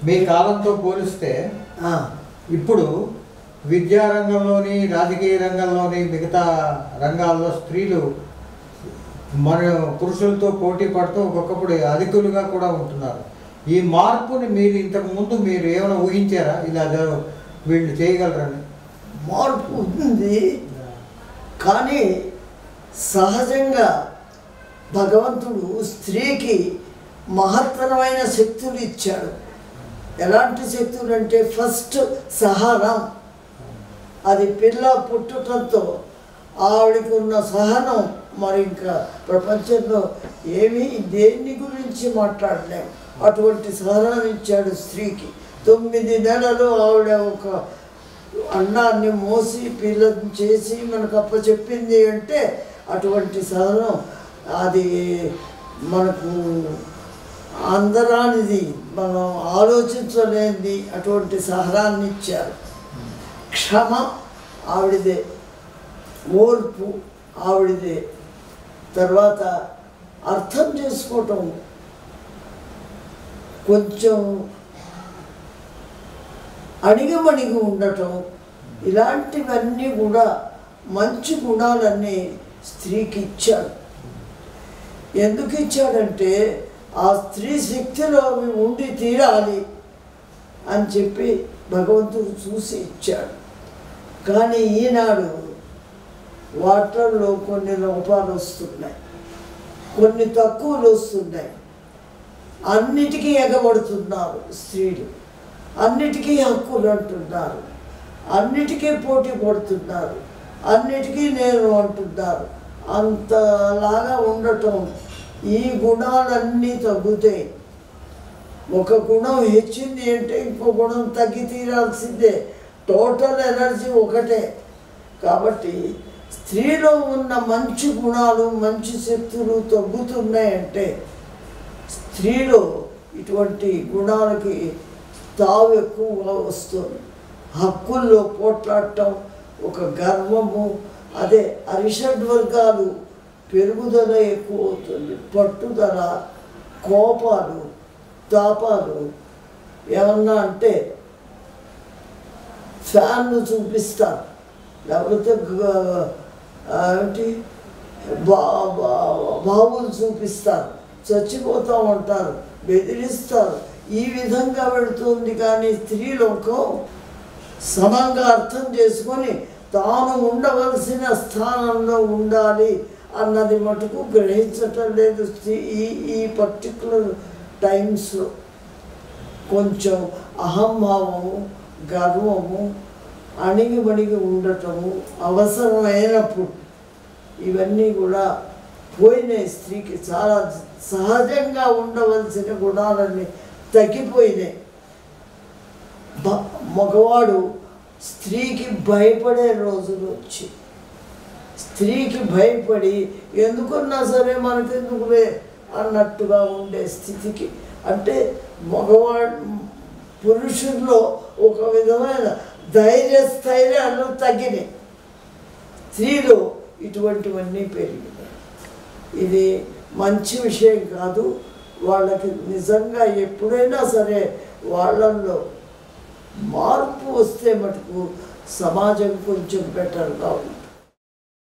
మీ కాలంతో పోలిస్తే ఇప్పుడు విద్యారంగంలోని రాజకీయ రంగంలోని మిగతా రంగాల్లో స్త్రీలు మన పురుషులతో పోటీ పడుతూ ఒక్కొక్కప్పుడు అధికులుగా కూడా ఉంటున్నారు. ఈ మార్పుని మీరు ఇంతకుముందు మీరు ఏమైనా ఊహించారా? ఇలా వీళ్ళు చేయగలరని? మార్పు ఉంది, కానీ సహజంగా భగవంతుడు స్త్రీకి మహత్తరమైన శక్తులు ఇచ్చాడు. ఎలాంటి శక్తులు అంటే ఫస్ట్ సహనం. అది పిల్ల పుట్టడంతో ఆవిడకి ఉన్న సహనం మరి ఇంకా ప్రపంచంలో ఏమీ దేన్ని గురించి మాట్లాడలేము. అటువంటి సహనాన్ని ఇచ్చాడు స్త్రీకి. 9 నెలలు ఆవిడ ఒక అన్నాన్ని మోసి పిల్లని చేసి మనకు అప్పచెప్పింది అంటే అటువంటి సహనం అది మనకు అందరానిది, మనం ఆలోచించలేనిది. అటువంటి సహనాన్ని ఇచ్చారు. క్షమ ఆవిడదే, ఓర్పు ఆవిడదే. తర్వాత అర్థం చేసుకోవటం, కొంచెం అణిగమణిగి ఉండటం, ఇలాంటివన్నీ కూడా మంచి గుణాలన్నీ స్త్రీకి ఇచ్చాడు. ఎందుకు ఇచ్చాడంటే ఆ స్త్రీ శక్తిలో అవి ఉండి తీరాలి అని చెప్పి భగవంతుడు చూసి ఇచ్చాడు. కానీ ఈనాడు వాటర్లో కొన్ని లోపాలు వస్తున్నాయి, కొన్ని తక్కువలు వస్తున్నాయి. అన్నిటికీ ఎగబడుతున్నారు స్త్రీలు, అన్నిటికీ హక్కులు అంటున్నారు, అన్నిటికీ పోటీ పడుతున్నారు, అన్నిటికీ నేను అంటున్నారు. అంతలాగా ఉండటం, ఈ గుణాలన్నీ తగ్గుతాయి. ఒక గుణం హెచ్చింది అంటే ఇంకో గుణం తగ్గి తీరాల్సిందే. టోటల్ ఎనర్జీ ఒకటే. కాబట్టి స్త్రీలో ఉన్న మంచి గుణాలు, మంచి శక్తులు తగ్గుతున్నాయంటే స్త్రీలో ఇటువంటి గుణాలకి తావు ఎక్కువగా వస్తుంది. హక్కుల్లో పోట్లాడటం, ఒక గర్వము, అదే అరిషడ్ వర్గాలు పెరుగుదల ఎక్కువ అవుతుంది. పట్టుదల, కోపాలు, తాపాలు. ఏమన్నా అంటే ఫ్యాన్లు చూపిస్తారు, లేకపోతే ఏంటి బావులు చూపిస్తారు, చచ్చిపోతూ ఉంటారు, బెదిరిస్తారు. ఈ విధంగా వెళుతుంది. కానీ స్త్రీలోకం సమంగా అర్థం చేసుకొని తాను ఉండవలసిన స్థానంలో ఉండాలి అన్నది మటుకు గ్రహించటం లేదు. ఈ పర్టికులర్ టైమ్స్లో కొంచెం అహంభావము, గర్వము, అణిగిమణిగి ఉండటము అవసరమైనప్పుడు ఇవన్నీ కూడా పోయినాయి. స్త్రీకి చాలా సహజంగా ఉండవలసిన గుణాలన్నీ తగ్గిపోయినాయి. మగవాడు స్త్రీకి భయపడే రోజులు వచ్చి, స్త్రీకి భయపడి ఎందుకున్నా సరే మనకెందుకులే అన్నట్టుగా ఉండే స్థితికి, అంటే మగవాడు పురుషుల్లో ఒక విధమైన ధైర్యస్థైర్యాలు తగ్గినాయి. స్త్రీలో ఇటువంటివన్నీ పెరిగినాయి. ఇది మంచి విషయం కాదు. వాళ్ళకి నిజంగా ఎప్పుడైనా సరే వాళ్ళల్లో మార్పు వస్తే మటుకు సమాజం కొంచెం బెటర్గా ఉంటుంది.